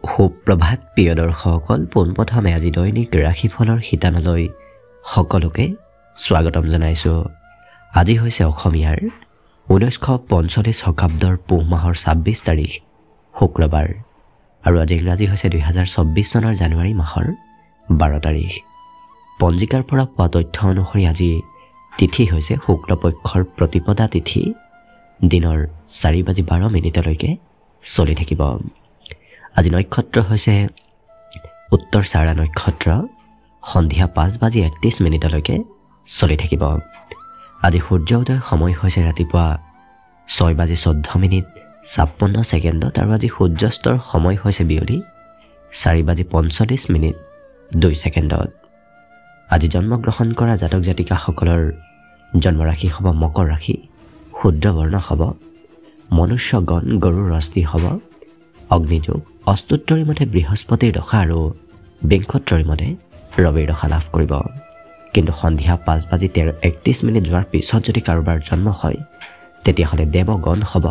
সুপ্ৰভাত প্ৰিয় দৰ্শকসকল, পোনপ্ৰথমে আজি দৈনিক ৰাশিফলৰ শিতানলৈ সকলোকে স্বাগতম জনাইছোঁ। আজি হৈছে অসমীয়াৰ 1945 শকাব্দৰ পুহ মাহৰ 26 তাৰিখ শুক্ৰবাৰ আৰু আজি ইংৰাজী হৈছে 2024 চনৰ জানুৱাৰী মাহৰ 12 তাৰিখ। পঞ্জিকাৰ পৰা পোৱা তথ্য অনুসৰি আজি তিথি হৈছে শুক্লপক্ষৰ প্ৰতিপদা তিথি, দিনৰ 4:12 চলি থাকিব। আজি নক্ষত্ৰ হৈছে উত্তৰ চাৰা নক্ষত্ৰ, সন্ধিয়া 5:31 চলি থাকিব। আজি সূৰ্য উদয় সময় হৈছে ৰাতিপুৱা 6:14 আৰু আজি সূৰ্যাস্তৰ সময় হৈছে বিয়লি 4:45 আজি জন্মগ্ৰহণ কৰা জাতক জাতিকাসকলৰ জন্মৰাশি হ'ব মকৰ ৰাশি, শুদ্ৰ বৰ্ণ হ'ব মনুষ্যগণ, গৰুৰ অস্থি হ'ব অগ্নিযোগ, অস্তুত্তৰী মতে বৃহস্পতিৰ দশা আৰু বিংশোত্তৰী মতে ৰবিৰ দশা লাভ কৰিব। কিন্তু সন্ধিয়া 5:31 যোৱাৰ পিছত যদি কাৰোবাৰ জন্ম হয় তেতিয়াহ'লে দেৱগণ হ'ব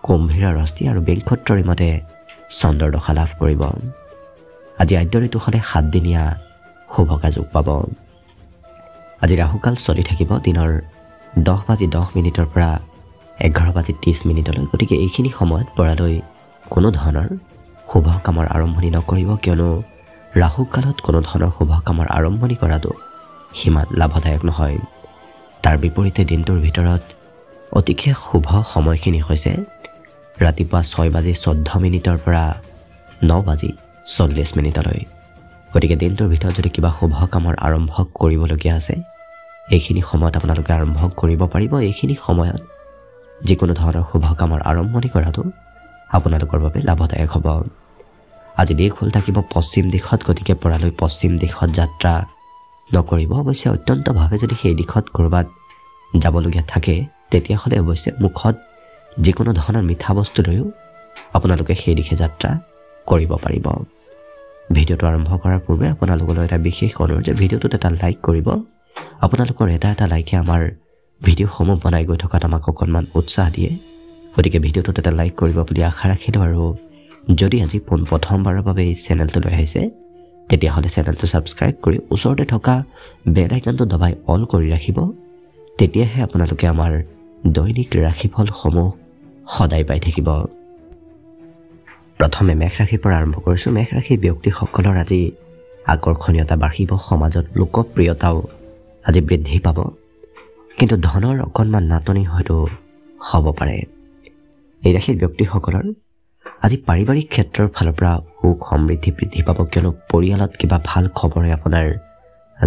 কুম্ভীৰৰ অস্থি আৰু বিংশোত্তৰী মতে চন্দ্ৰৰ দশা লাভ কৰিব। আজি আদ্য ঋতু হ'লে 7 দিনীয়া শুভকা যোগ পাব। আজি ৰাহুকাল চলি থাকিব দিনৰ 10:10 পৰা 11:30। গতিকে এইখিনি সময়ত পৰালৈ কোনো ধৰণৰ শুভ কামৰ আৰম্ভণি নকৰিব, কিয়নো ৰাহুকালত কোনো ধৰণৰ শুভ কামৰ আৰম্ভণি কৰাটো সিমান লাভদায়ক নহয়। তাৰ বিপৰীতে দিনটোৰ ভিতৰত অতিকে শুভ সময়খিনি হৈছে ৰাতিপুৱা 6:14 পৰা 9:40। গতিকে দিনটোৰ ভিতৰত যদি কিবা শুভ কামৰ আৰম্ভ কৰিবলগীয়া আছে এইখিনি সময়ত আপোনালোকে আৰম্ভ কৰিব পাৰিব। এইখিনি সময়ত যিকোনো ধৰণৰ শুভ কামৰ আৰম্ভণি কৰাটো আপোনালোকৰ বাবে লাভদায়ক হ'ব। আজি দিশ হ'ল থাকিব পশ্চিম দিশত, গতিকে পৰালৈ পশ্চিম দিশত যাত্ৰা নকৰিব। অৱশ্যে অত্যন্তভাৱে যদি সেই দিশত ক'ৰবাত যাবলগীয়া থাকে তেতিয়াহ'লে অৱশ্যে মুখত যিকোনো ধৰণৰ মিঠা বস্তু লৈও আপোনালোকে সেই দিশে যাত্ৰা কৰিব পাৰিব। ভিডিঅ'টো আৰম্ভ কৰাৰ পূৰ্বে আপোনালোকলৈ এটা বিশেষ অনুৰোধ যে ভিডিঅ'টোত এটা লাইক কৰিব। আপোনালোকৰ এটা লাইকে আমাৰ ভিডিঅ'সমূহ বনাই গৈ থকাত আমাক অকণমান উৎসাহ দিয়ে। গতিকে ভিডিঅ'টোত এটা লাইক কৰিব বুলি আশা ৰাখিলোঁ আৰু যদি আজি প্ৰথমবাৰৰ বাবে এই চেনেলটোলৈ আহিছে তেতিয়াহ'লে চেনেলটো ছাবস্ক্ৰাইব কৰি ওচৰতে থকা বেল আইকনটো দবাই অল কৰি ৰাখিব। তেতিয়াহে আপোনালোকে আমাৰ দৈনিক ৰাশিফলসমূহ সদায় পাই থাকিব। প্ৰথমে মেষ ৰাশিৰ পৰা আৰম্ভ কৰিছোঁ। মেষ ৰাশিৰ ব্যক্তিসকলৰ আজি আকৰ্ষণীয়তা বাঢ়িব, সমাজত লোকপ্ৰিয়তাও আজি বৃদ্ধি পাব, কিন্তু ধনৰ অকণমান নাটনি হয়তো হ'ব পাৰে। এই ৰাশিৰ ব্যক্তিসকলৰ আজি পাৰিবাৰিক ক্ষেত্ৰৰ ফালৰ পৰা সুখ সমৃদ্ধি বৃদ্ধি পাব, কিয়নো পৰিয়ালত কিবা ভাল খবৰে আপোনাৰ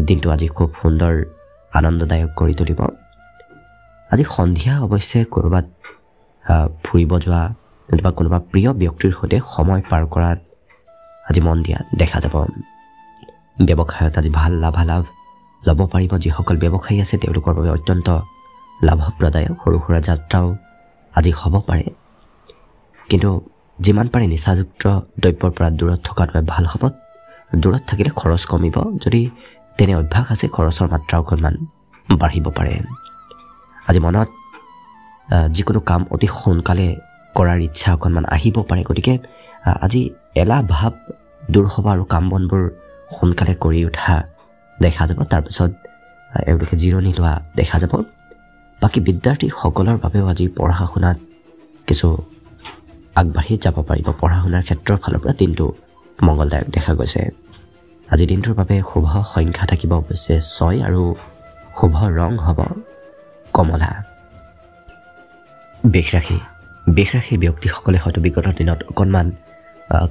দিনটো আজি খুব সুন্দৰ আনন্দদায়ক কৰি তুলিব। আজি সন্ধিয়া অৱশ্যে ক'ৰবাত ফুৰিব যোৱা বা কোনোবা প্ৰিয় ব্যক্তিৰ সৈতে সময় পাৰ কৰাত আজি মন দিয়া দেখা যাব। ব্যৱসায়ত আজি ভাল লাভালাভ ল'ব পাৰিব। যিসকল ব্যৱসায়ী আছে তেওঁলোকৰ বাবে অত্যন্ত লাভপ্ৰদায়ক। সৰু সুৰা যাত্ৰাও আজি হ'ব পাৰে, কিন্তু যিমান পাৰে নিচাযুক্ত দ্ৰব্যৰ পৰা দূৰত থকাটোৱে ভাল হ'ব। দূৰত থাকিলে খৰচ কমিব, যদি তেনে অভ্যাস আছে খৰচৰ মাত্ৰা অকণমান বাঢ়িব পাৰে। আজি মনত যিকোনো কাম অতি সোনকালে কৰাৰ ইচ্ছা অকণমান আহিব পাৰে, গতিকে আজি এলাহ ভাৱ দূৰ হ'ব আৰু কাম বনবোৰ সোনকালে কৰি উঠা দেখা যাব। তাৰপিছত এওঁলোকে জিৰণি লোৱা দেখা যাব। বাকী বিদ্যাৰ্থীসকলৰ বাবেও আজি পঢ়া শুনাত কিছু আগবাঢ়ি যাব পাৰিব। পঢ়া শুনাৰ ক্ষেত্ৰৰ ফালৰ পৰা দিনটো মংগলদায়ক দেখা গৈছে। আজি দিনটোৰ বাবে শুভ সংখ্যা থাকিব অৱশ্যে 6 আৰু শুভ ৰং হ'ব কমলা। বৃষ ৰাশিৰ ব্যক্তিসকলে হয়তো বিগত দিনত অকণমান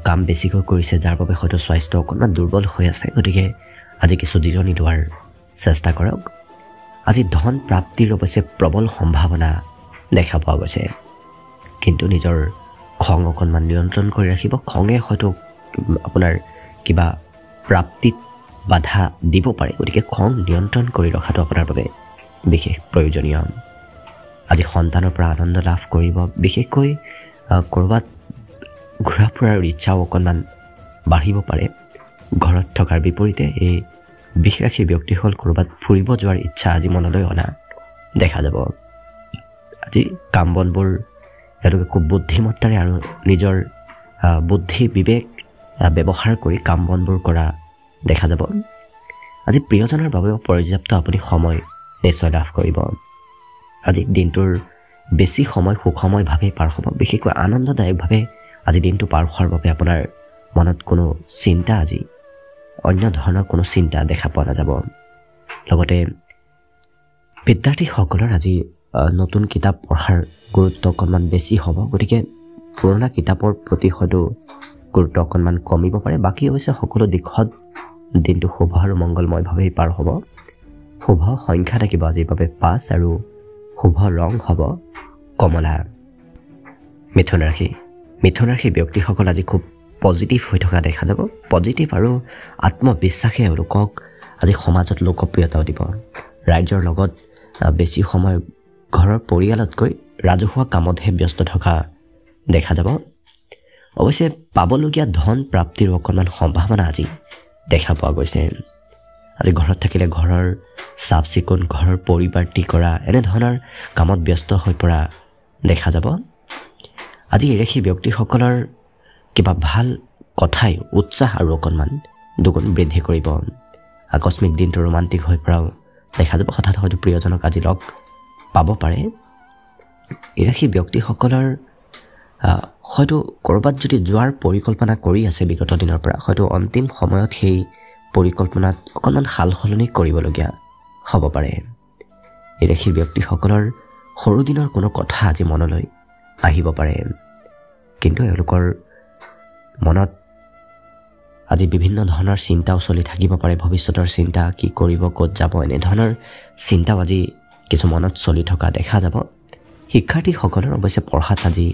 কাম বেছিকৈ কৰিছে, যাৰ বাবে হয়তো স্বাস্থ্য অকণমান দুৰ্বল হৈ আছে। গতিকে আজি কিছু জিৰণি লোৱাৰ চেষ্টা কৰক। আজি ধন প্ৰাপ্তিৰ অৱশ্যে প্ৰবল সম্ভাৱনা দেখা পোৱা গৈছে, কিন্তু নিজৰ খং অকণমান নিয়ন্ত্ৰণ কৰি ৰাখিব। খঙে হয়তো আপোনাৰ কিবা প্ৰাপ্তিত বাধা দিব পাৰে, গতিকে খং নিয়ন্ত্ৰণ কৰি ৰখাটো আপোনাৰ বাবে বিশেষ প্ৰয়োজনীয়। আজি সন্তানৰ পৰা আনন্দ লাভ কৰিব। বিশেষকৈ ক'ৰবাত ঘূৰা ফুৰাৰ ইচ্ছাও অকণমান বাঢ়িব পাৰে। ঘৰত থকাৰ বিপৰীতে এই বৃষ ৰাশিৰ ব্যক্তিসকল ক'ৰবাত ফুৰিব যোৱাৰ ইচ্ছা আজি মনলৈ অনা দেখা যাব। আজি কাম বনবোৰ এওঁলোকে খুব বুদ্ধিমত্তাৰে আৰু নিজৰ বুদ্ধি বিবেক ব্যৱহাৰ কৰি কাম বনবোৰ কৰা দেখা যাব। আজি প্ৰিয়জনৰ বাবেও পৰ্যাপ্ত আপুনি সময় নিশ্চয় লাভ কৰিব। আজি দিনটোৰ বেছি সময় সুখময়ভাৱে পাৰ হ'ব। বিশেষকৈ আনন্দদায়কভাৱে আজি দিনটো পাৰ হোৱাৰ বাবে আপোনাৰ মনত কোনো চিন্তা আজি অন্য ধৰণৰ কোনো চিন্তা দেখা পোৱা নাযাব। লগতে বিদ্যাৰ্থীসকলৰ আজি নতুন কিতাপ পঢ়াৰ গুৰুত্ব অকণমান বেছি হ'ব। গতিকে পুৰণা কিতাপৰ প্ৰতি হয়তো গুৰুত্ব অকণমান কমিব পাৰে। বাকী অৱশ্যে সকলো দিশত দিনটো শুভ আৰু মংগলময়ভাৱেই পাৰ হ'ব। শুভ সংখ্যা থাকিব আজিৰ বাবে 5 আৰু শুভ ৰং হ'ব কমলা। মিথুন ৰাশিৰ ব্যক্তিসকল আজি খুব পজিটিভ হৈ থকা দেখা যাব। পজিটিভ আৰু আত্মবিশ্বাসে এওঁলোকক আজি সমাজত লোকপ্ৰিয়তাও দিব। ৰাইজৰ লগত বেছি সময় ঘৰৰ পৰিয়ালতকৈ ৰাজহুৱা কামতহে ব্যস্ত থকা দেখা যাব। অৱশ্যে পাবলগীয়া ধন প্ৰাপ্তিৰ অকণমান সম্ভাৱনা আজি দেখা পোৱা গৈছে। আজি ঘৰত থাকিলে ঘৰৰ চাফ চিকুণ, ঘৰৰ পৰিপাটি কৰা এনেধৰণৰ কামত ব্যস্ত হৈ পৰা দেখা যাব। আজি এই ৰাশিৰ ব্যক্তিসকলৰ কিবা ভাল কথাই উৎসাহ আৰু অকণমান দুগুণ বৃদ্ধি কৰিব। আকস্মিক দিনটো ৰোমান্টিক হৈ পৰাও দেখা যাব। হঠাৎ হয়তো প্ৰিয়জনক আজি লগ পাব পাৰে। এই ৰাশিৰ ব্যক্তিসকলৰ হয়তো ক'ৰবাত যদি যোৱাৰ পৰিকল্পনা কৰি আছে বিগত দিনৰ পৰা, হয়তো অন্তিম সময়ত সেই পৰিকল্পনাত অকণমান সাল সলনি কৰিবলগীয়া হ'ব পাৰে। এই ৰাশিৰ ব্যক্তিসকলৰ সৰু দিনৰ কোনো কথা আজি মনলৈ আহিব পাৰে। কিন্তু এওঁলোকৰ মনত আজি বিভিন্ন ধৰণৰ চিন্তাও চলি থাকিব পাৰে। ভৱিষ্যতৰ চিন্তা, কি কৰিব, ক'ত যাব, এনেধৰণৰ চিন্তাও আজি কিছু মনত চলি থকা দেখা যাব। শিক্ষাৰ্থীসকলৰ অৱশ্যে পঢ়াত আজি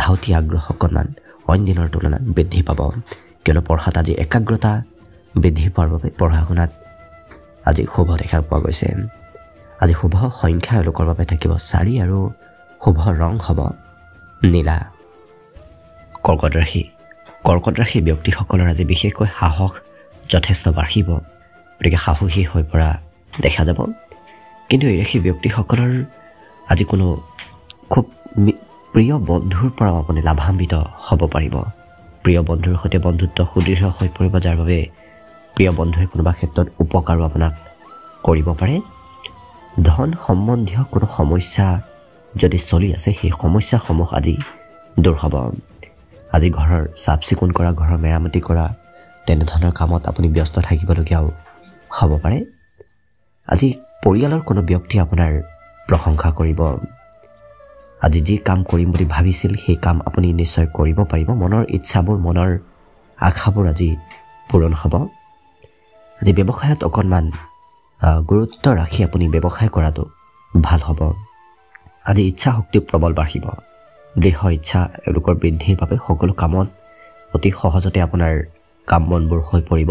ধাউতি আগ্ৰহ অকণমান অইন দিনৰ তুলনাত বৃদ্ধি পাব। কিয়নো পঢ়াত আজি একাগ্ৰতা বৃদ্ধি পোৱাৰ বাবে পঢ়া শুনাত আজি শুভ দেখা পোৱা গৈছে। আজি শুভ সংখ্যা এওঁলোকৰ বাবে থাকিব 4 আৰু শুভ ৰং হ'ব নীলা। কৰ্কট ৰাশিৰ ব্যক্তিসকলৰ আজি বিশেষকৈ সাহস যথেষ্ট বাঢ়িব। গতিকে সাহসী হৈ পৰা দেখা যাব। কিন্তু এই ৰাশিৰ ব্যক্তিসকলৰ আজি কোনো খুব প্ৰিয় বন্ধুৰ পৰাও আপুনি লাভান্বিত হ'ব পাৰিব। প্ৰিয় বন্ধুৰ সৈতে বন্ধুত্ব সুদৃঢ় হৈ পৰিব, যাৰ বাবে প্ৰিয় বন্ধুৱে কোনোবা ক্ষেত্ৰত উপকাৰো আপোনাক কৰিব পাৰে। ধন সম্বন্ধীয় কোনো সমস্যা যদি চলি আছে, সেই সমস্যাসমূহ আজি দূৰ হ'ব। আজি ঘৰৰ চাফ চিকুণ কৰা, ঘৰৰ মেৰামতি কৰা তেনেধৰণৰ কামত আপুনি ব্যস্ত থাকিবলগীয়াও হ'ব পাৰে। আজি পৰিয়ালৰ কোনো ব্যক্তি আপোনাৰ প্ৰশংসা কৰিব। আজি যি কাম কৰিম বুলি ভাবিছিল সেই কাম আপুনি নিশ্চয় কৰিব পাৰিব। মনৰ ইচ্ছাবোৰ, মনৰ আশাবোৰ আজি পূৰণ হ'ব। আজি ব্যৱসায়ত অকণমান গুৰুত্ব ৰাখি আপুনি ব্যৱসায় কৰাটো ভাল হ'ব। আজি ইচ্ছা শক্তি প্ৰবল বাঢ়িব। দৃঢ় ইচ্ছা এওঁলোকৰ বৃদ্ধিৰ বাবে সকলো কামত অতি সহজতে আপোনাৰ কাম বনবোৰ হৈ পৰিব।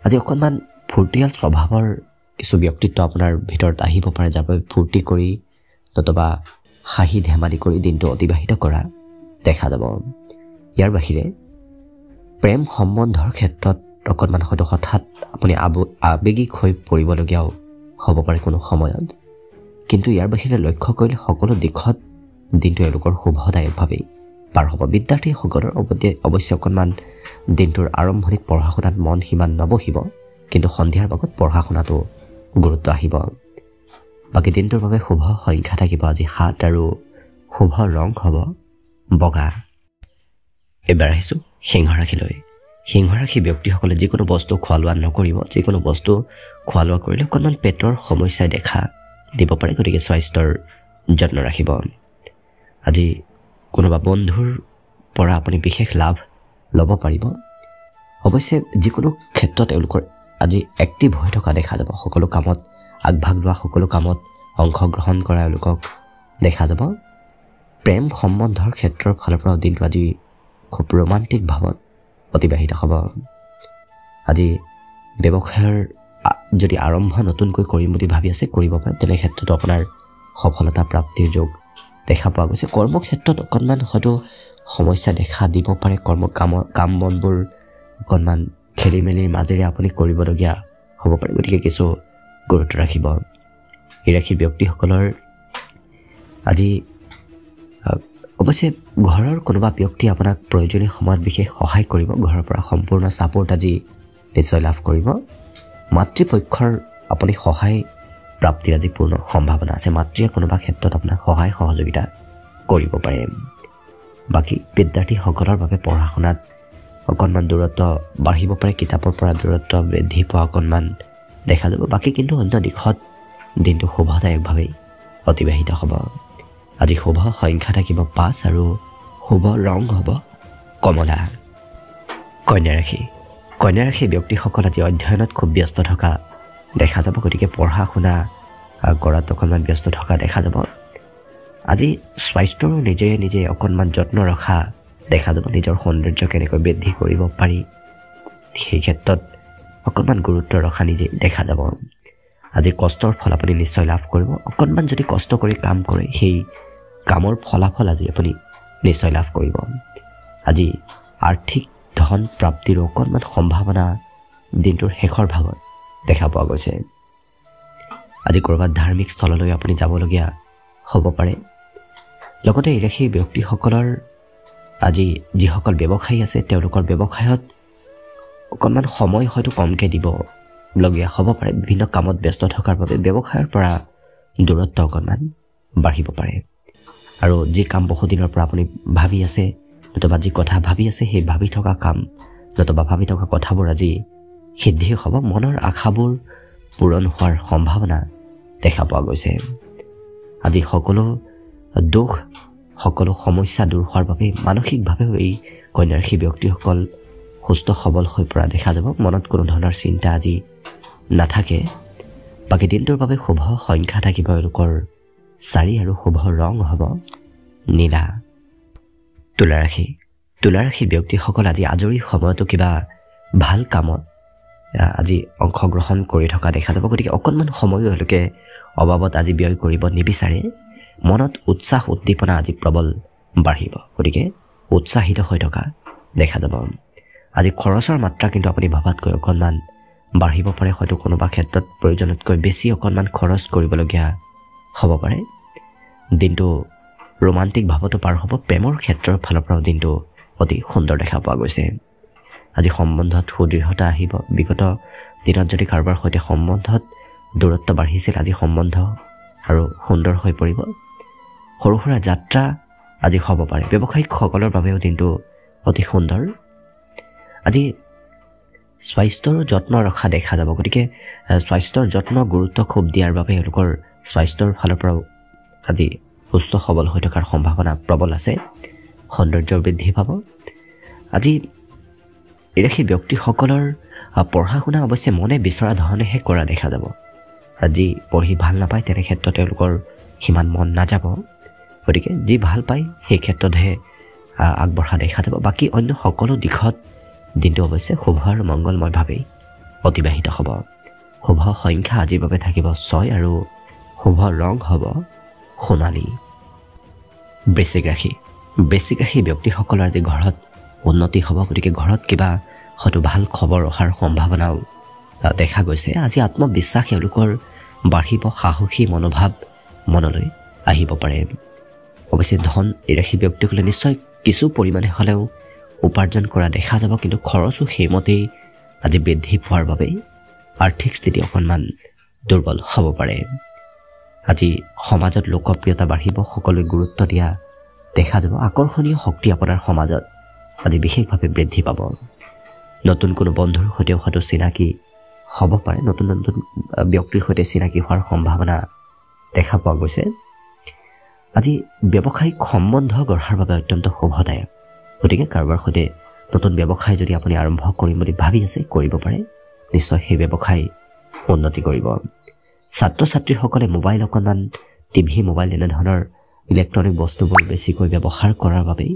আজি অকণমান ফূৰ্তিয়াল স্বভাৱৰ কিছু ব্যক্তিত্ব আপোনাৰ ভিতৰত আহিব পাৰে, যাৰ বাবে ফূৰ্তি কৰি নতুবা হাঁহি ধেমালি কৰি দিনটো অতিবাহিত কৰা দেখা যাব। ইয়াৰ বাহিৰে প্ৰেম সম্বন্ধৰ ক্ষেত্ৰত অকণমান হয়তো হঠাৎ আপুনি আৱেগিক হৈ পৰিবলগীয়াও হ'ব পাৰে কোনো সময়ত। কিন্তু ইয়াৰ বাহিৰে লক্ষ্য কৰিলে সকলো দিশত দিনটো এওঁলোকৰ শুভদায়কভাৱেই পাৰ হ'ব। বিদ্যাৰ্থীসকলৰ অৱশ্যে অকণমান দিনটোৰ আৰম্ভণিত পঢ়া শুনাত মন সিমান নবহিব, কিন্তু সন্ধিয়াৰ ভাগত পঢ়া শুনাটো গুৰুত্ব আহিব। বাকী দিনটোৰ বাবে শুভ সংখ্যা থাকিব আজি 7 আৰু শুভ ৰং হ'ব বগা। এইবাৰ আহিছোঁ সিংহ ৰাশিলৈ। সিংহ ৰাশি ব্যক্তিসকলে যিকোনো বস্তু খোৱা লোৱা নকৰিব। যিকোনো বস্তু খোৱা লোৱা কৰিলে অকণমান পেটৰ সমস্যাই দেখা দিব পাৰে। গতিকে স্বাস্থ্যৰ যত্ন ৰাখিব। আজি কোনোবা বন্ধুৰ পৰা আপুনি বিশেষ লাভ ল'ব পাৰিব। অৱশ্যে যিকোনো ক্ষেত্ৰত এওঁলোকৰ আজি এক্টিভ হৈ থকা দেখা যাব। সকলো কামত আগভাগ লোৱা, সকলো কামত অংশগ্ৰহণ কৰা এওঁলোকক দেখা যাব। প্ৰেম সম্বন্ধৰ ক্ষেত্ৰৰ ফালৰ পৰা দিনটো আজি খুব ৰোমান্টিক ভাৱত অতিবাহিত হ'ব। আজি ব্যৱসায়ৰ যদি আৰম্ভ নতুনকৈ কৰিম বুলি ভাবি আছে, কৰিব পাৰে। তেনে ক্ষেত্ৰত আপোনাৰ সফলতা প্ৰাপ্তিৰ যোগ দেখা পোৱা গৈছে। কৰ্মক্ষেত্ৰত অকণমান হয়তো সমস্যা দেখা দিব পাৰে। কাম বনবোৰ অকণমান খেলি মেলিৰ মাজেৰে আপুনি কৰিবলগীয়া হ'ব পাৰে। গতিকে কিছু গুৰুত্ব ৰাখিব। এই ৰাশিৰ ব্যক্তিসকলৰ আজি অৱশ্যে ঘৰৰ কোনোবা ব্যক্তি আপোনাক প্ৰয়োজনীয় সময়ত বিশেষ সহায় কৰিব, ঘৰৰ পৰা সম্পূৰ্ণ ছাপোৰ্ট আজি নিশ্চয় লাভ কৰিব। মাতৃপক্ষৰ আপুনি সহায় প্ৰাপ্তিৰ আজি পূৰ্ণ সম্ভাৱনা আছে। মাতৃয়ে কোনোবা ক্ষেত্ৰত আপোনাক সহায় সহযোগিতা কৰিব পাৰে। বাকী বিদ্যাৰ্থীসকলৰ বাবে পঢ়া শুনাত অকণমান দূৰত্ব বাঢ়িব পাৰে, কিতাপৰ পৰা দূৰত্ব বৃদ্ধি পোৱা অকণমান দেখা যাব। বাকী কিন্তু অন্য দিশত দিনটো শুভদায়কভাৱেই অতিবাহিত হ'ব। আজি শুভ সংখ্যা থাকিব 5 আৰু শুভ ৰং হ'ব কমলা। কন্যা ৰাশি ব্যক্তিসকল আজি অধ্যয়নত খুব ব্যস্ত থকা দেখা যাব, গতিকে পঢ়া শুনা কৰাত অকণমান ব্যস্ত থকা দেখা যাব। আজি স্বাস্থ্যৰো নিজে অকণমান যত্ন ৰখা দেখা যাব। নিজৰ সৌন্দৰ্য কেনেকৈ বৃদ্ধি কৰিব পাৰি সেই ক্ষেত্ৰত অকণমান গুৰুত্ব ৰখা নিজে দেখা যাব। আজি কষ্টৰ ফল আপুনি নিশ্চয় লাভ কৰিব। অকণমান যদি কষ্ট কৰি কাম কৰে সেই কামৰ ফলাফল আজি আপুনি নিশ্চয় লাভ কৰিব। আজি আৰ্থিক ধন প্ৰাপ্তিৰ অকণমান সম্ভাৱনা দিনটোৰ শেষৰ ভাগত দেখা পোৱা গৈছে। আজি ক'ৰবাত ধাৰ্মিক স্থললৈ আপুনি যাবলগীয়া হ'ব পাৰে। লগতে এই ৰাশিৰ ব্যক্তিসকলৰ আজি যিসকল ব্যৱসায়ী আছে তেওঁলোকৰ ব্যৱসায়ত অকণমান সময় হয়তো কমকৈ দিবলগীয়া হ'ব পাৰে। বিভিন্ন কামত ব্যস্ত থকাৰ বাবে ব্যৱসায়ৰ পৰা দূৰত্ব অকণমান বাঢ়িব পাৰে। আৰু যি কাম বহুদিনৰ পৰা আপুনি ভাবি আছে, নতুবা যি কথা ভাবি আছে সেই ভাবি থকা কাম নতুবা ভাবি থকা কথাবোৰ আজি সিদ্ধি হ'ব। মনৰ আশাবোৰ পূৰণ হোৱাৰ সম্ভাৱনা দেখা পোৱা গৈছে। আজি সকলো দুখ সকলো সমস্যা দূৰ হোৱাৰ বাবে মানসিকভাৱেও এই কন্যা ৰাশি ব্যক্তিসকল সুস্থ সবল হৈ পৰা দেখা যাব। মনত কোনো ধৰণৰ চিন্তা আজি নাথাকে। বাকী দিনটোৰ বাবে শুভ সংখ্যা থাকিব এওঁলোকৰ 4 আৰু শুভ ৰং হ'ব নীলা। তুলা ৰাশি ব্যক্তিসকল আজি আজৰি সময়তো কিবা ভাল কামত আজি অংশগ্ৰহণ কৰি থকা দেখা যাব, গতিকে অকণমান সময়ো এওঁলোকে অবাবত আজি ব্যয় কৰিব নিবিচাৰে। মনত উৎসাহ উদ্দীপনা আজি প্ৰবল বাঢ়িব, গতিকে উৎসাহিত হৈ থকা দেখা যাব। আজি খৰচৰ মাত্ৰা কিন্তু আপুনি ভবাতকৈ অকণমান বাঢ়িব পাৰে। হয়তো কোনোবা ক্ষেত্ৰত প্ৰয়োজনতকৈ বেছি অকণমান খৰচ কৰিবলগীয়া হ'ব পাৰে। দিনটো ৰোমান্টিক ভাৱতো পাৰ হ'ব। প্ৰেমৰ ক্ষেত্ৰৰ ফালৰ পৰাও দিনটো অতি সুন্দৰ দেখা পোৱা গৈছে। আজি সম্বন্ধত সুদৃঢ়তা আহিব। বিগত দিনত যদি কাৰোবাৰ সৈতে সম্বন্ধত দূৰত্ব বাঢ়িছিল, আজি সম্বন্ধ আৰু সুন্দৰ হৈ পৰিব। সৰু সুৰা যাত্ৰা আজি হ'ব পাৰে। ব্যৱসায়িকসকলৰ বাবেও দিনটো অতি সুন্দৰ। আজি স্বাস্থ্যৰ যত্ন ৰখা দেখা যাব, গতিকে স্বাস্থ্যৰ যত্ন গুৰুত্ব খুব দিয়াৰ বাবে এওঁলোকৰ স্বাস্থ্যৰ ফালৰ পৰাও আজি সুস্থ সবল হৈ থকাৰ সম্ভাৱনা প্ৰবল আছে। সৌন্দৰ্য বৃদ্ধি পাব। আজি এই ৰাশি ব্যক্তিসকলৰ পঢ়া শুনা অৱশ্যে মনে বিচৰা ধৰণেহে কৰা দেখা যাব। যি পঢ়ি ভাল নাপায় তেনে ক্ষেত্ৰত তেওঁলোকৰ সিমান মন নাযাব, গতিকে যি ভাল পায় সেই ক্ষেত্ৰতহে আগবঢ়া দেখা যাব। বাকী অন্য সকলো দিশত দিনটো অৱশ্যে শুভ আৰু মংগলময়ভাৱেই অতিবাহিত হ'ব। শুভ সংখ্যা আজিৰ বাবে থাকিব 6 আৰু শুভ ৰং হ'ব সোণালী। বৃশ্চিক ৰাশি ব্যক্তিসকলৰ আজি ঘৰত উন্নতি হ'ব, গতিকে ঘৰত কিবা হয়তো ভাল খবৰ অহাৰ সম্ভাৱনাও দেখা গৈছে। আজি আত্মবিশ্বাস এওঁলোকৰ বাঢ়িব, সাহসী মনোভাৱ মনলৈ আহিব পাৰে। অৱশ্যে ধন এই ৰাশি ব্যক্তিসকলে নিশ্চয় কিছু পৰিমাণে হ'লেও উপাৰ্জন কৰা দেখা যাব, কিন্তু খৰচো সেইমতেই আজি বৃদ্ধি পোৱাৰ বাবেই আৰ্থিক স্থিতি অকণমান দুৰ্বল হ'ব পাৰে। আজি সমাজত লোকপ্ৰিয়তা বাঢ়িব, সকলোৱে গুৰুত্ব দিয়া দেখা যাব। আকৰ্ষণীয় শক্তি আপোনাৰ সমাজত আজি বিশেষভাৱে বৃদ্ধি পাব। নতুন কোনো বন্ধুৰ সৈতেও হয়তো চিনাকি হ'ব পাৰে। নতুন ব্যক্তিৰ সৈতে চিনাকি হোৱাৰ সম্ভাৱনা দেখা পোৱা গৈছে। আজি ব্যৱসায়িক সম্বন্ধ গঢ়াৰ বাবে অত্যন্ত শুভদায়ক, গতিকে কাৰোবাৰ সৈতে নতুন ব্যৱসায় যদি আপুনি আৰম্ভ কৰিম বুলি ভাবি আছে কৰিব পাৰে। নিশ্চয় সেই ব্যৱসায় উন্নতি কৰিব। ছাত্ৰ ছাত্ৰীসকলে মোবাইল অকণমান টিভি মোবাইল এনেধৰণৰ ইলেক্ট্ৰনিক বস্তুবোৰ বেছিকৈ ব্যৱহাৰ কৰাৰ বাবেই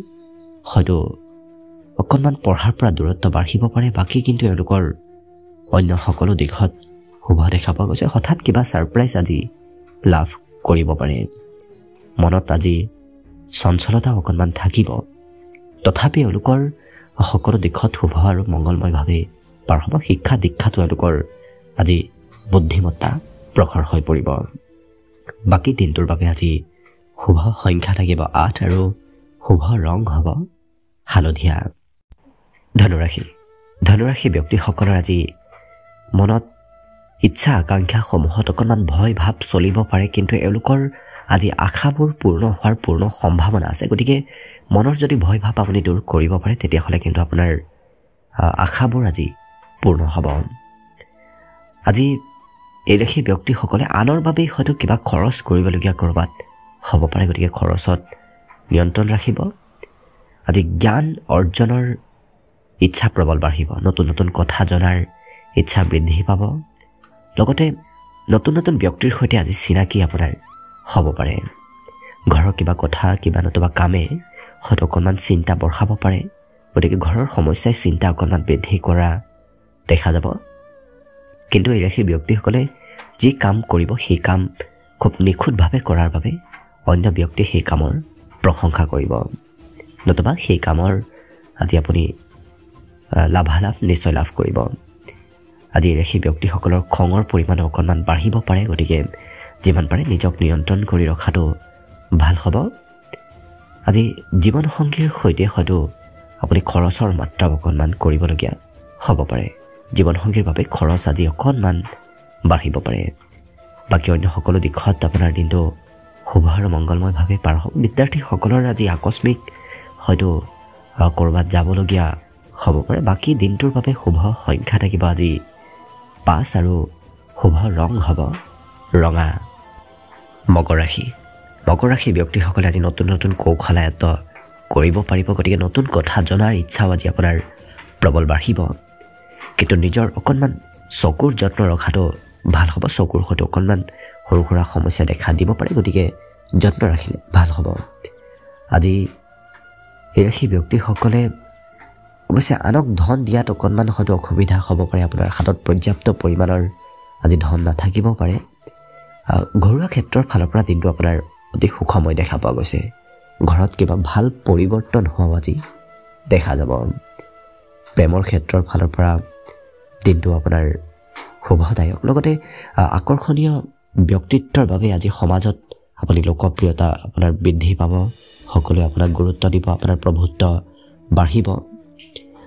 হয়তো অকণমান পঢ়াৰ পৰা দূৰত্ব বাঢ়িব পাৰে। বাকী কিন্তু এওঁলোকৰ অন্য সকলো দিশত শুভ দেখা পোৱা গৈছে। হঠাৎ কিবা ছাৰপ্ৰাইজ আজি লাভ কৰিব পাৰে। মনত আজি চঞ্চলতা অকণমান থাকিব, তথাপি এওঁলোকৰ সকলো দিশত শুভ আৰু মংগলময়ভাৱে পাৰ হ'ব। শিক্ষা দীক্ষাটো এওঁলোকৰ আজি বুদ্ধিমত্তা প্ৰখৰ হৈ পৰিব। বাকী দিনটোৰ বাবে আজি শুভ সংখ্যা থাকিব 8 আৰু শুভ ৰং হ'ব হালধীয়া। ধনুৰাশি ব্যক্তিসকলৰ আজি মনত ইচ্ছা আকাংক্ষাসমূহত অকণমান ভয় ভাৱ চলিব পাৰে, কিন্তু এওঁলোকৰ আজি আশাবোৰ পূৰ্ণ হোৱাৰ পূৰ্ণ সম্ভাৱনা আছে। গতিকে মনৰ যদি ভয় ভাৱ আপুনি দূৰ কৰিব পাৰে তেতিয়াহ'লে কিন্তু আপোনাৰ আশাবোৰ আজি পূৰ্ণ হ'ব। আজি এই ৰাশি ব্যক্তিসকলে আনৰ বাবেই হয়তো কিবা খৰচ কৰিবলগীয়া ক'ৰবাত হ'ব পাৰে, গতিকে খৰচত নিয়ন্ত্ৰণ ৰাখিব। আজি জ্ঞান অৰ্জনৰ ইচ্ছা প্ৰবল বাঢ়িব, নতুন নতুন কথা জনাৰ ইচ্ছা বৃদ্ধি পাব। লগতে নতুন নতুন ব্যক্তিৰ সৈতে আজি চিনাকি আপোনাৰ হ'ব পাৰে। ঘৰৰ কিবা কথা কিবা নতুবা কামে হয়তো অকণমান চিন্তা বঢ়াব পাৰে, গতিকে ঘৰৰ সমস্যাই চিন্তা অকণমান বৃদ্ধি কৰা দেখা যাব। কিন্তু এই ৰাশিৰ ব্যক্তিসকলে যি কাম কৰিব সেই কাম খুব নিখুঁতভাৱে কৰাৰ বাবে অন্য ব্যক্তিয়ে সেই কামৰ প্ৰশংসা কৰিব, নতুবা সেই কামৰ আজি আপুনি লাভালাভ নিশ্চয় লাভ কৰিব। আজি এই ৰাশি ব্যক্তিসকলৰ খঙৰ পৰিমাণো অকণমান বাঢ়িব পাৰে, গতিকে যিমান পাৰে নিজক নিয়ন্ত্ৰণ কৰি ৰখাটো ভাল হ'ব। আজি জীৱনসংগীৰ সৈতে হয়তো আপুনি খৰচৰ মাত্ৰা অকণমান কৰিবলগীয়া হ'ব পাৰে। জীৱনসংগীৰ বাবে খৰচ আজি অকণমান বাঢ়িব পাৰে। বাকী অন্য সকলো দিশত আপোনাৰ দিনটো শুভ আৰু মংগলময়ভাৱে পাৰ হ'ব। বিদ্যাৰ্থীসকলৰ আজি আকস্মিক হয়তো ক'ৰবাত যাবলগীয়া হ'ব পাৰে। বাকী দিনটোৰ বাবে শুভ সংখ্যা থাকিব আজি 5 আৰু শুভ ৰং হ'ব ৰঙা। মকৰ ৰাশি ব্যক্তিসকলে আজি নতুন নতুন কৌশলায়ত্ত কৰিব পাৰিব, গতিকে নতুন কথা জনাৰ ইচ্ছাও আজি আপোনাৰ প্ৰবল বাঢ়িব। কিন্তু নিজৰ অকণমান চকুৰ যত্ন ৰখাটো ভাল হ'ব। চকুৰ সৈতে অকণমান সৰু সুৰা সমস্যা দেখা দিব পাৰে, গতিকে যত্ন ৰাখিলে ভাল হ'ব। আজি এই ৰাশি ব্যক্তিসকলে অৱশ্যে আনক ধন দিয়াত অকণমান হয়তো অসুবিধা হ'ব পাৰে। আপোনাৰ হাতত পৰ্যাপ্ত পৰিমাণৰ আজি ধন নাথাকিব পাৰে। ঘৰুৱা ক্ষেত্ৰৰ ফালৰ পৰা দিনটো আপোনাৰ অতি সুখময় দেখা পোৱা গৈছে। ঘৰত কিবা ভাল পৰিৱৰ্তন হোৱাও আজি দেখা যাব। প্ৰেমৰ ক্ষেত্ৰৰ ফালৰ পৰা দিনটো আপোনাৰ শুভদায়ক। লগতে আকৰ্ষণীয় ব্যক্তিত্বৰ বাবে আজি সমাজত আপুনি লোকপ্ৰিয়তা আপোনাৰ বৃদ্ধি পাব। সকলোৱে আপোনাক গুৰুত্ব দিব, আপোনাৰ প্ৰভুত্ব বাঢ়িব।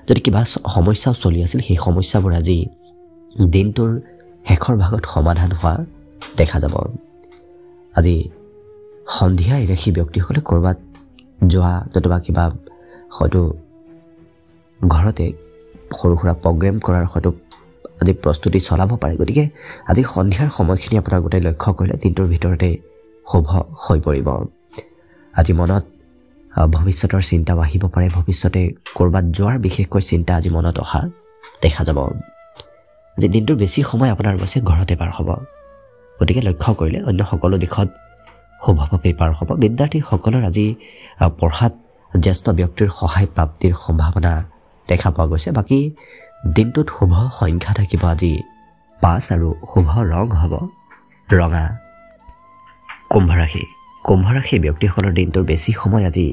যদি কিবা সমস্যাও চলি আছিল সেই সমস্যাবোৰ আজি দিনটোৰ শেষৰ ভাগত সমাধান হোৱা দেখা যাব। আজি সন্ধিয়া এই ৰাশি ব্যক্তিসকলে ক'ৰবাত যোৱা নতুবা কিবা হয়তো ঘৰতে সৰু সুৰা প্ৰগ্ৰেম কৰাৰ হয়তো আজি প্ৰস্তুতি চলাব পাৰে। গতিকে আজি সন্ধিয়াৰ সময়খিনি আপোনাৰ গোটেই লক্ষ্য কৰিলে দিনটোৰ ভিতৰতে শুভ হৈ পৰিব। আজি মনত ভৱিষ্যতৰ চিন্তাও আহিব পাৰে। ভৱিষ্যতে ক'ৰবাত যোৱাৰ বিশেষকৈ চিন্তা আজি মনত অহা দেখা যাব। আজি দিনটোৰ বেছি সময় আপোনাৰ অৱশ্যে ঘৰতে পাৰ হ'ব, গতিকে লক্ষ্য কৰিলে অন্য সকলো দিশত শুভভাৱে পাৰ হ'ব। বিদ্যাৰ্থীসকলৰ আজি পঢ়াত জ্যেষ্ঠ ব্যক্তিৰ সহায় প্ৰাপ্তিৰ সম্ভাৱনা দেখা পোৱা গৈছে। বাকী দিনটোত শুভ সংখ্যা থাকিব আজি 5 আৰু শুভ ৰং হ'ব ৰঙা। কুম্ভ ৰাশি ব্যক্তিসকলৰ দিনটোৰ বেছি সময় আজি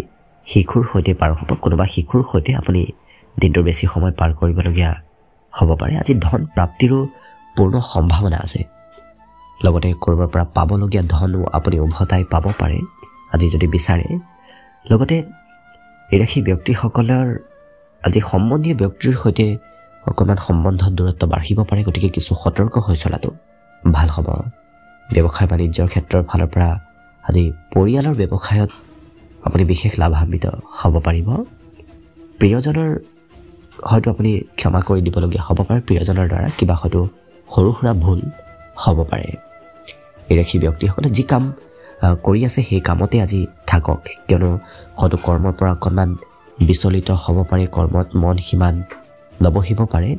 শিশুৰ সৈতে পাৰ হ'ব। কোনোবা শিশুৰ সৈতে আপুনি দিনটোৰ বেছি সময় পাৰ কৰিবলগীয়া হ'ব পাৰে। আজি ধন প্ৰাপ্তিৰো পূৰ্ণ সম্ভাৱনা আছে। লগতে ক'ৰবাৰ পৰা পাবলগীয়া ধনো আপুনি উভতাই পাব পাৰে আজি যদি বিচাৰে। লগতে এই ৰাশি ব্যক্তিসকলৰ আজি সম্বন্ধীয় ব্যক্তিৰ সৈতে অকণমান সম্বন্ধত দূৰত্ব বাঢ়িব পাৰে, গতিকে কিছু সতৰ্ক হৈ চলাটো ভাল হ'ব। ব্যৱসায় বাণিজ্যৰ ক্ষেত্ৰৰ ফালৰ পৰা আজি পৰিয়ালৰ ব্যৱসায়ত আপুনি বিশেষ লাভান্বিত হ'ব পাৰিব। প্ৰিয়জনৰ হয়তো আপুনি ক্ষমা কৰি দিবলগীয়া হ'ব পাৰে। প্ৰিয়জনৰ দ্বাৰা কিবা হয়তো সৰু সুৰা ভুল হ'ব পাৰে। এই ৰাশি ব্যক্তিসকলে যি কাম কৰি আছে সেই কামতে আজি থাকক, কিয়নো হয়তো কৰ্মৰ পৰা অকণমান বিচলিত হ'ব পাৰে, কৰ্মত মন সিমান নবহিব পাৰে।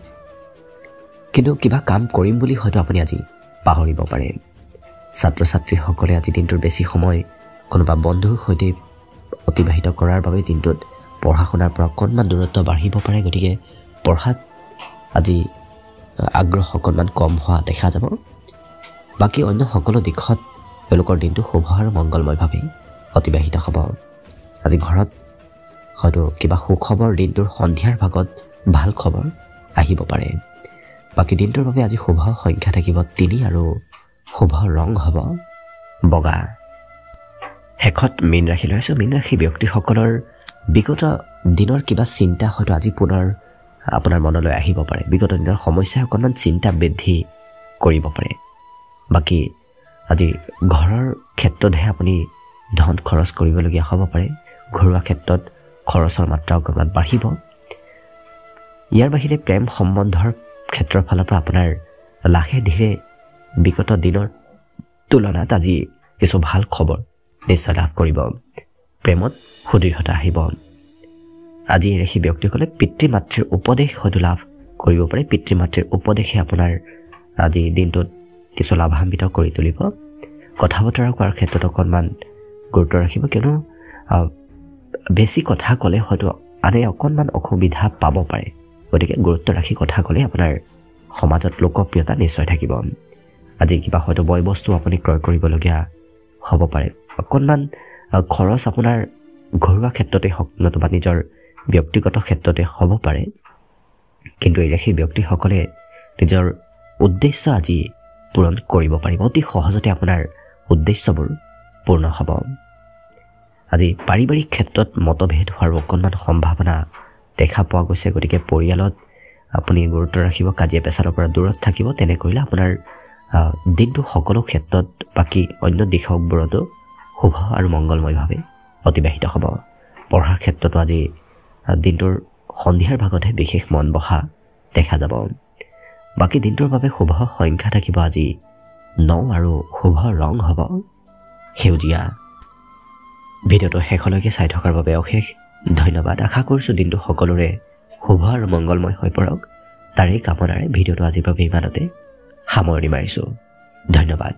কিন্তু কিবা কাম কৰিম বুলি হয়তো আপুনি আজি পাহৰিব পাৰে। ছাত্ৰ ছাত্ৰীসকলে আজি দিনটোৰ বেছি সময় কোনোবা বন্ধুৰ সৈতে অতিবাহিত কৰাৰ বাবে দিনটোত পঢ়া শুনাৰ পৰা অকণমান দূৰত্ব বাঢ়িব পাৰে, গতিকে পঢ়াত আজি আগ্ৰহ অকণমান কম হোৱা দেখা যাব। বাকী অন্য সকলো দিশত তেওঁলোকৰ দিনটো শুভ আৰু মংগলময়ভাৱে অতিবাহিত হ'ব। আজি ঘৰত হয়তো কিবা সুখবৰ দিনটোৰ সন্ধিয়াৰ ভাগত ভাল খবৰ আহিব পাৰে। বাকী দিনটোৰ বাবে আজি শুভ সংখ্যা থাকিব 3 আৰু শুভ ৰং হ'ব বগা। শেষত মীন ৰাশি লৈছোঁ। মীন ৰাশি ব্যক্তিসকলৰ বিগত দিনৰ কিবা চিন্তা হয়তো আজি পুনৰ আপোনাৰ মনলৈ আহিব পাৰে বিগত দিনৰ সমস্যাই অকণমান চিন্তা বৃদ্ধি কৰিব পাৰে বাকী আজি ঘৰৰ ক্ষেত্ৰতহে আপুনি ধন খৰচ কৰিবলগীয়া হ'ব পাৰে ঘৰুৱা ক্ষেত্ৰত খৰচৰ মাত্ৰা অকণমান বাঢ়িব ইয়াৰ বাহিৰে প্ৰেম সম্বন্ধৰ ক্ষেত্ৰৰ ফালৰ পৰা আপোনাৰ লাহে ধীৰে বিগত দিনৰ তুলনাত আজি কিছু ভাল খবৰ নিশ্চয় লাভ কৰিব প্ৰেমত সুদৃঢ়তা আহিব আজি ৰাশি ব্যক্তিসকলে পিতৃ মাতৃৰ উপদেশ হয়তো লাভ কৰিব পাৰে পিতৃ মাতৃৰ উপদেশে আপোনাৰ আজি দিনটোত কিছু লাভান্বিত কৰি তুলিব কথা বতৰা কোৱাৰ ক্ষেত্ৰত অকণমান গুৰুত্ব ৰাখিব কিয়নো বেছি কথা ক'লে হয়তো আনে অকণমান অসুবিধা পাব পাৰে গতিকে গুৰুত্ব ৰাখি কথা ক'লে আপোনাৰ সমাজত লোকপ্ৰিয়তা নিশ্চয় থাকিব আজি কিবা হয়তো বয় বস্তু আপুনি ক্ৰয় কৰিবলগীয়া হ'ব পাৰে অকণমান খৰচ আপোনাৰ ঘৰুৱা ক্ষেত্ৰতে হওক নতুবা নিজৰ ব্যক্তিগত ক্ষেত্ৰতে হ'ব পাৰে কিন্তু এই ৰাশিৰ ব্যক্তিসকলে নিজৰ উদ্দেশ্য আজি পূৰণ কৰিব পাৰিব অতি সহজতে আপোনাৰ উদ্দেশ্যবোৰ পূৰ্ণ হ'ব আজি পাৰিবাৰিক ক্ষেত্ৰত মতভেদ হোৱাৰ অকণমান সম্ভাৱনা দেখা পোৱা গৈছে গতিকে পৰিয়ালত আপুনি গুৰুত্ব ৰাখিব কাজিয়া পেচালৰ পৰা দূৰত থাকিব তেনে কৰিলে আপোনাৰ দিনটো সকলো ক্ষেত্ৰত বাকী অন্য দিশবোৰতো শুভ আৰু মংগলময়ভাৱে অতিবাহিত হ'ব পঢ়াৰ ক্ষেত্ৰতো আজি দিনটোৰ সন্ধিয়াৰ ভাগতহে বিশেষ মন বহা দেখা যাব বাকী দিনটোৰ বাবে শুভ সংখ্যা থাকিব আজি 9 আৰু শুভ ৰং হ'ব সেউজীয়া ভিডিঅ'টো শেষলৈকে চাই থকাৰ বাবে অশেষ ধন্যবাদ আশা কৰিছোঁ দিনটো সকলোৰে শুভ আৰু মংগলময় হৈ পৰক তাৰেই কামনাৰে ভিডিঅ'টো আজিৰ বাবে ইমানতে সামৰণি মাৰিছোঁ ধন্যবাদ